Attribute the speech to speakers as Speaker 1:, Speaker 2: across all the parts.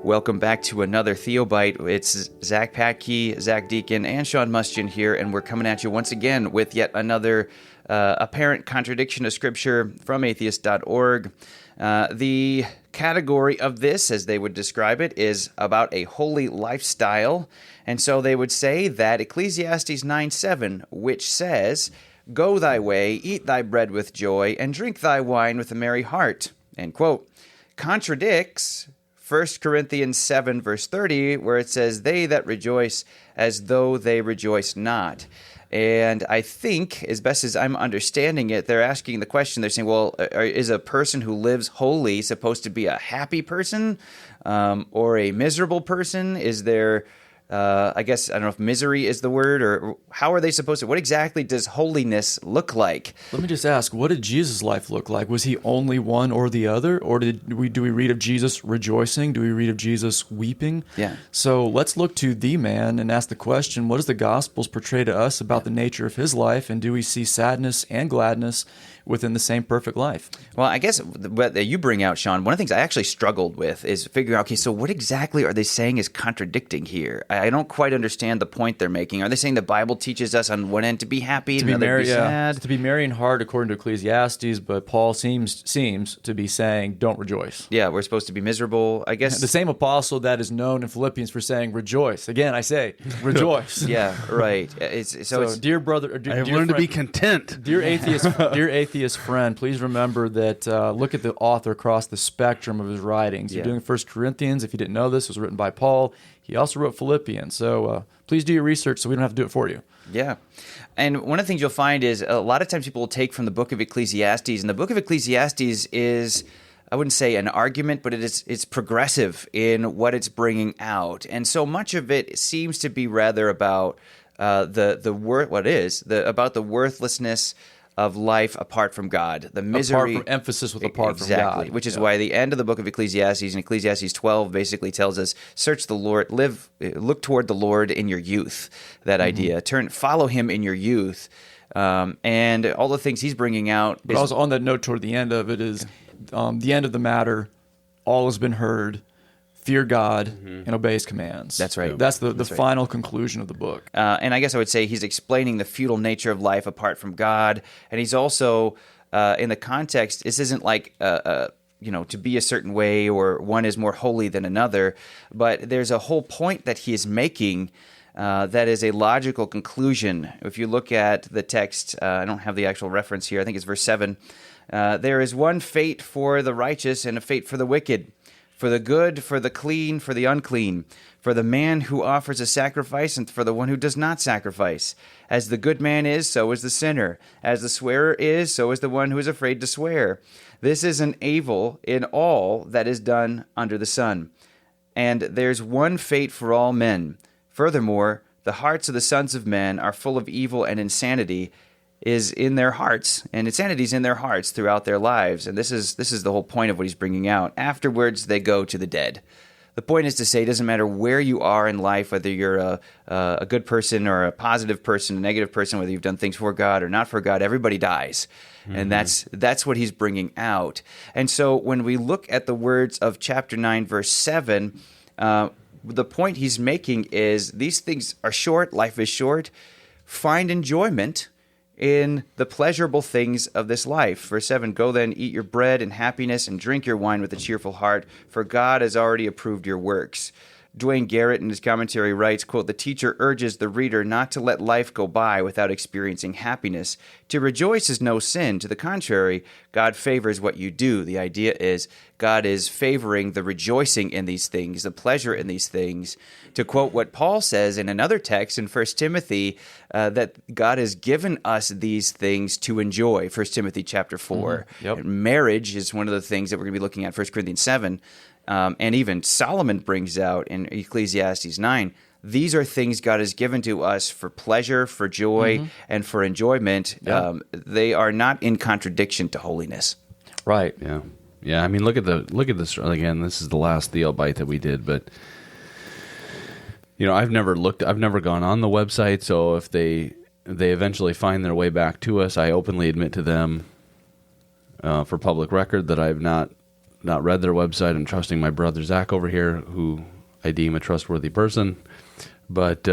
Speaker 1: Welcome back to another Theobite. It's Zach Patke, Zach Deacon, and Sean Mustian here, and we're coming at you once again with yet another apparent contradiction of Scripture from atheist.org. The category of this, as they would describe it, is about a holy lifestyle, and so they would say that Ecclesiastes 9:7, which says, "Go thy way, eat thy bread with joy, and drink thy wine with a merry heart," end quote, contradicts 1 Corinthians 7, verse 30, where it says, "They that rejoice as though they rejoice not." And I think, as best as I'm understanding it, they're asking the question, they're saying, well, is a person who lives holy supposed to be a happy person or a miserable person? Is there... I guess, I don't know if misery is the word, or how are they supposed to, what exactly does holiness look like?
Speaker 2: Let me just ask, what did Jesus' life look like? Was he only one or the other? Or do we read of Jesus rejoicing? Do we read of Jesus weeping?
Speaker 1: Yeah.
Speaker 2: So let's look to the man and ask the question, what does the Gospels portray to us about the nature of his life? And do we see sadness and gladness within the same perfect life?
Speaker 1: Well, I guess what you bring out, Sean, one of the things I actually struggled with is figuring out, okay, so what exactly are they saying is contradicting here? I don't quite understand the point they're making. Are they saying the Bible teaches us on one end to be happy, and another to be sad?
Speaker 2: To be merry in heart according to Ecclesiastes, but Paul seems to be saying, don't rejoice.
Speaker 1: Yeah, we're supposed to be miserable, I guess.
Speaker 2: The same apostle that is known in Philippians for saying, rejoice. Again, I say, rejoice.
Speaker 1: Yeah, right. So
Speaker 2: dear brother,
Speaker 3: I have learned to be content.
Speaker 2: Dear atheist friend, please remember that look at the author across the spectrum of his writings. You're doing 1 Corinthians. If you didn't know this, it was written by Paul. He also wrote Philippians. So please do your research so we don't have to do it for you.
Speaker 1: Yeah. And one of the things you'll find is a lot of times people will take from the book of Ecclesiastes, and the book of Ecclesiastes is, I wouldn't say an argument, but it's progressive in what it's bringing out. And so much of it seems to be rather about about the worthlessness of life apart from God, the misery,
Speaker 2: apart from emphasis with apart from God,
Speaker 1: exactly, which is why the end of the book of Ecclesiastes, in Ecclesiastes 12, basically tells us, search the Lord, look toward the Lord in your youth. That idea, follow Him in your youth, and all the things He's bringing out.
Speaker 2: But also on that note, toward the end of it is the end of the matter. All has been heard. Fear God and obey His commands.
Speaker 1: That's right.
Speaker 2: That's the final conclusion of the book.
Speaker 1: And I guess I would say he's explaining the futile nature of life apart from God. And he's also, in the context, this isn't like, to be a certain way or one is more holy than another. But there's a whole point that he is making that is a logical conclusion. If you look at the text, I don't have the actual reference here. I think it's verse 7. There is one fate for the righteous and a fate for the wicked, for the good, for the clean, for the unclean, for the man who offers a sacrifice, and for the one who does not sacrifice. As the good man is, so is the sinner. As the swearer is, so is the one who is afraid to swear. This is an evil in all that is done under the sun. And there's one fate for all men. Furthermore, the hearts of the sons of men are full of evil, and insanity is in their hearts, and insanity is in their hearts throughout their lives. And this is the whole point of what he's bringing out. Afterwards, they go to the dead. The point is to say it doesn't matter where you are in life, whether you're a good person or a positive person, a negative person, whether you've done things for God or not for God, everybody dies. And that's what he's bringing out. And so when we look at the words of chapter 9, verse 7, the point he's making is these things are short, life is short. Find enjoyment in the pleasurable things of this life. Verse 7, go then, eat your bread in happiness and drink your wine with a cheerful heart, for God has already approved your works. Dwayne Garrett in his commentary writes, quote, the teacher urges the reader not to let life go by without experiencing happiness. To rejoice is no sin. To the contrary, God favors what you do. The idea is God is favoring the rejoicing in these things, the pleasure in these things. To quote what Paul says in another text in 1 Timothy, that God has given us these things to enjoy, 1 Timothy chapter 4.
Speaker 2: Yep.
Speaker 1: Marriage is one of the things that we're going to be looking at, 1 Corinthians 7. And even Solomon brings out in Ecclesiastes 9, these are things God has given to us for pleasure, for joy, and for enjoyment.
Speaker 2: Yeah.
Speaker 1: They are not in contradiction to holiness.
Speaker 2: Right.
Speaker 3: Yeah. I mean, look at this again. This is the last Theobite that we did, but I've never gone on the website. So if they eventually find their way back to us, I openly admit to them for public record that I've not not read their website. I'm trusting my brother Zach over here, who I deem a trustworthy person. But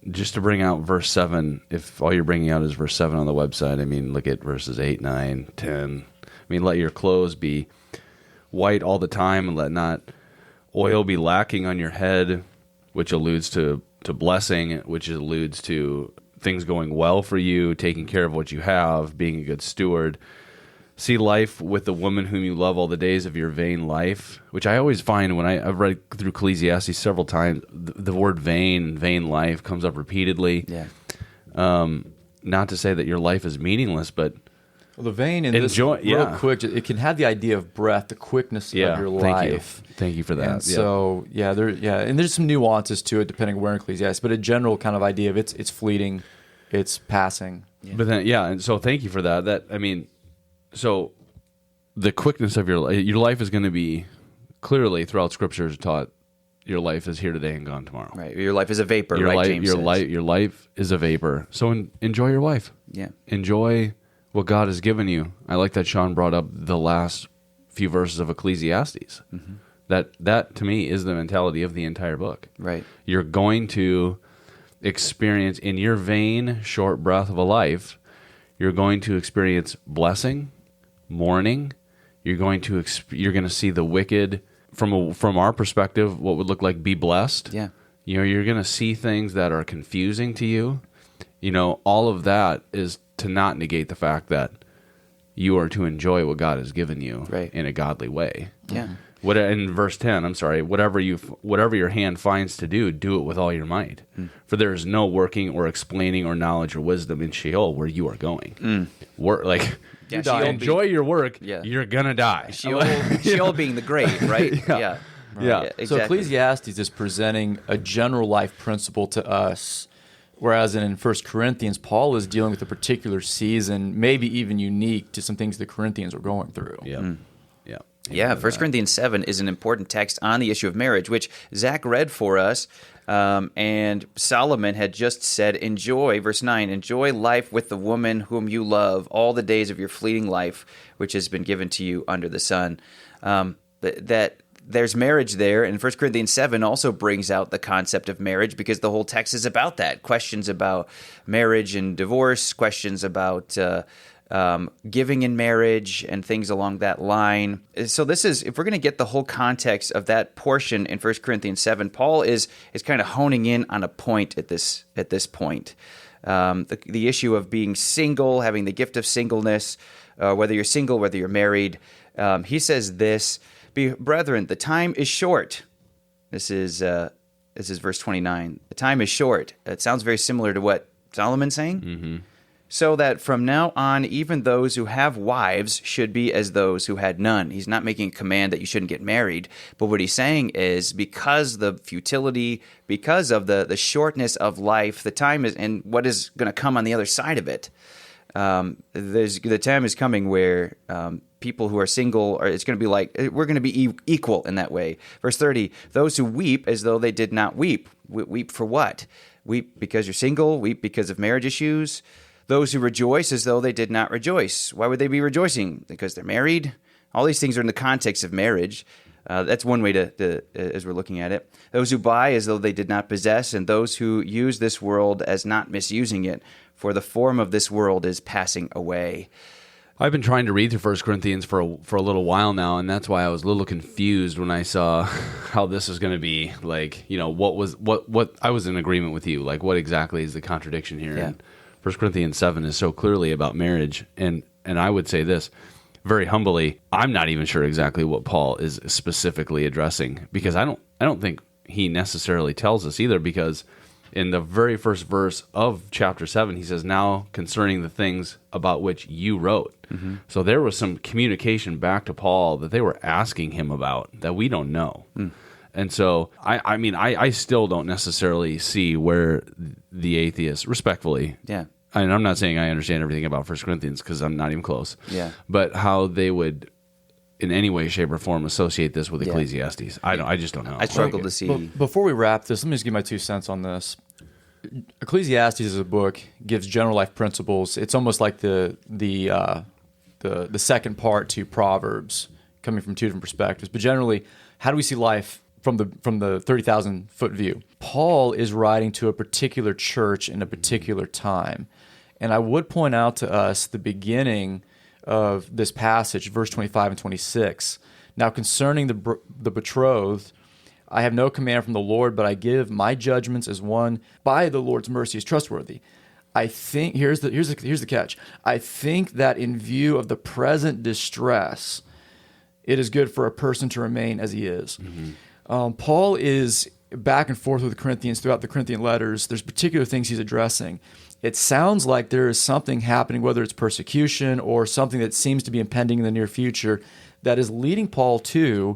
Speaker 3: just to bring out verse 7, if all you're bringing out is verse 7 on the website, I mean, look at verses 8, 9, 10. I mean, let your clothes be white all the time, and let not oil be lacking on your head, which alludes to blessing, which alludes to things going well for you, taking care of what you have, being a good steward. See life with the woman whom you love all the days of your vain life, which I always find when I've read through Ecclesiastes several times, the word vain life comes up repeatedly.
Speaker 1: Yeah.
Speaker 3: Not to say that your life is meaningless, but
Speaker 2: well, the vain in
Speaker 3: enjoy,
Speaker 2: this, real quick, it can have the idea of breath, the quickness of your life.
Speaker 3: Thank you for that.
Speaker 2: And so, and there's some nuances to it depending where in Ecclesiastes, but a general kind of idea of it's fleeting, it's passing.
Speaker 3: Yeah. But then, and so thank you for that. So the quickness of your life is going to be clearly throughout Scripture is taught. Your life is here today and gone tomorrow.
Speaker 1: Right. Your life is a vapor.
Speaker 3: James says. Your life is a vapor. So enjoy your life.
Speaker 1: Yeah.
Speaker 3: Enjoy what God has given you. I like that Sean brought up the last few verses of Ecclesiastes. Mm-hmm. That to me is the mentality of the entire book.
Speaker 1: Right.
Speaker 3: You're going to experience in your vain short breath of a life. You're going to experience blessing, mourning. You're going to see the wicked from our perspective. What would look like be blessed.
Speaker 1: Yeah.
Speaker 3: You're going to see things that are confusing to you. All of that is to not negate the fact that you are to enjoy what God has given you in a godly way.
Speaker 1: Yeah.
Speaker 3: In verse 10, I'm sorry, whatever your hand finds to do it with all your might. For there is no working or explaining or knowledge or wisdom in Sheol where you are going. Enjoy your work. Yeah. You're gonna die.
Speaker 1: Sheol being the grave, right?
Speaker 3: Yeah.
Speaker 1: Exactly.
Speaker 2: So Ecclesiastes is presenting a general life principle to us, whereas in 1 Corinthians, Paul is dealing with a particular season, maybe even unique to some things the Corinthians were going through.
Speaker 3: Yeah.
Speaker 1: Yeah, 1 Corinthians 7 is an important text on the issue of marriage, which Zach read for us, and Solomon had just said, enjoy, verse 9, enjoy life with the woman whom you love all the days of your fleeting life, which has been given to you under the sun. That there's marriage there, and 1 Corinthians 7 also brings out the concept of marriage because the whole text is about that. Questions about marriage and divorce, questions about giving in marriage and things along that line. So this is, if we're going to get the whole context of that portion in 1 Corinthians 7, Paul is kind of honing in on a point at this point. The issue of being single, having the gift of singleness, whether you're single, whether you're married. He says this, brethren, the time is short. This is verse 29. The time is short. It sounds very similar to what Solomon's saying. Mm-hmm. So that from now on, even those who have wives should be as those who had none. He's not making a command that you shouldn't get married, but what he's saying is because the futility, because of the shortness of life, the time is, and what is going to come on the other side of it, the time is coming where people who are single, it's going to be like, we're going to be equal in that way. Verse 30, those who weep as though they did not weep. Weep for what? Weep because you're single, weep because of marriage issues. Those who rejoice as though they did not rejoice. Why would they be rejoicing? Because they're married? All these things are in the context of marriage. That's one way to as we're looking at it. Those who buy as though they did not possess, and those who use this world as not misusing it. For the form of this world is passing away.
Speaker 3: I've been trying to read through 1 Corinthians for a little while now, and that's why I was a little confused when I saw how this is going to be. Like, what I was in agreement with you. Like, what exactly is the contradiction here?
Speaker 1: Yeah.
Speaker 3: And 1 Corinthians 7 is so clearly about marriage, and I would say this very humbly, I'm not even sure exactly what Paul is specifically addressing, because I don't think he necessarily tells us either, because in the very first verse of chapter 7, he says, now concerning the things about which you wrote. Mm-hmm. So there was some communication back to Paul that they were asking him about that we don't know. Mm. And so, I still don't necessarily see where the atheists, respectfully, and I'm not saying I understand everything about 1 Corinthians because I'm not even close, but how they would, in any way, shape, or form, associate this with Ecclesiastes. I just don't know.
Speaker 1: I struggle to see.
Speaker 2: Before we wrap this, let me just give my 2 cents on this. Ecclesiastes as a book gives general life principles. It's almost like the second part to Proverbs coming from two different perspectives. But generally, how do we see life from the 30,000-foot view? Paul is writing to a particular church in a particular time. And I would point out to us the beginning of this passage, verse 25 and 26. Now concerning the betrothed, I have no command from the Lord, but I give my judgments as one by the Lord's mercy is trustworthy. I think, here's the catch. I think that in view of the present distress, it is good for a person to remain as he is. Paul is back and forth with the Corinthians throughout the Corinthian letters. There's particular things he's addressing. It sounds like there is something happening, whether it's persecution or something that seems to be impending in the near future, that is leading Paul to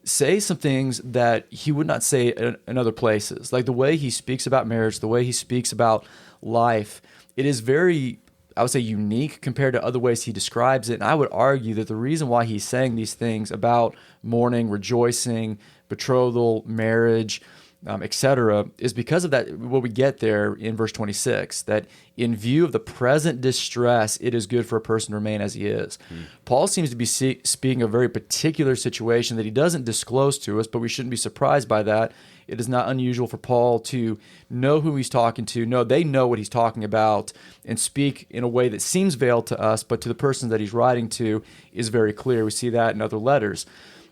Speaker 2: say some things that he would not say in other places. Like the way he speaks about marriage, the way he speaks about life, it is very, I would say, unique compared to other ways he describes it. And I would argue that the reason why he's saying these things about mourning, rejoicing, betrothal, marriage, etc., is because of that, what we get there in verse 26, that in view of the present distress, it is good for a person to remain as he is. Paul seems to be speaking of a very particular situation that he doesn't disclose to us, but we shouldn't be surprised by that. It is not unusual for Paul to know who he's talking to. No, they know what he's talking about and speak in a way that seems veiled to us, but to the person that he's writing to is very clear. We see that in other letters.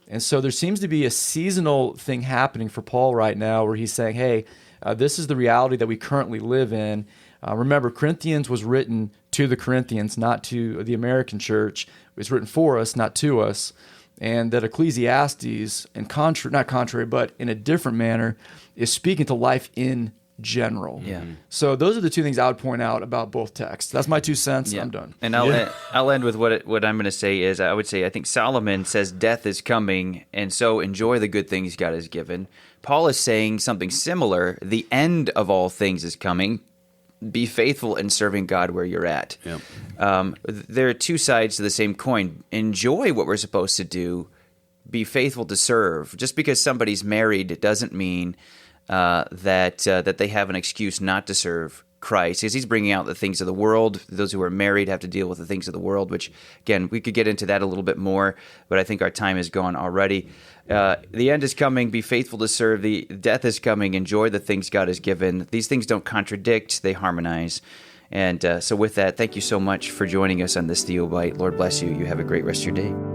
Speaker 2: And so there seems to be a seasonal thing happening for Paul right now where he's saying, hey, this is the reality that we currently live in. Remember, Corinthians was written to the Corinthians, not to the American church. It was written for us, not to us. And that Ecclesiastes, not contrary, but in a different manner, is speaking to life in general.
Speaker 1: Yeah.
Speaker 2: So those are the two things I would point out about both texts. That's my 2 cents.
Speaker 1: Yeah.
Speaker 2: I'm done.
Speaker 1: And I'll end with what I'm going to say is I would say I think Solomon says death is coming, and so enjoy the good things God has given. Paul is saying something similar. The end of all things is coming. Be faithful in serving God where you're at. Yep. There are two sides to the same coin. Enjoy what we're supposed to do. Be faithful to serve. Just because somebody's married, it doesn't mean that they have an excuse not to serve Christ, because he's bringing out the things of the world. Those who are married have to deal with the things of the world, which, again, we could get into that a little bit more, but I think our time is gone already. The end is coming. Be faithful to serve. The death is coming. Enjoy the things God has given. These things don't contradict. They harmonize. And so with that, thank you so much for joining us on this Theobite. Lord bless you. You have a great rest of your day.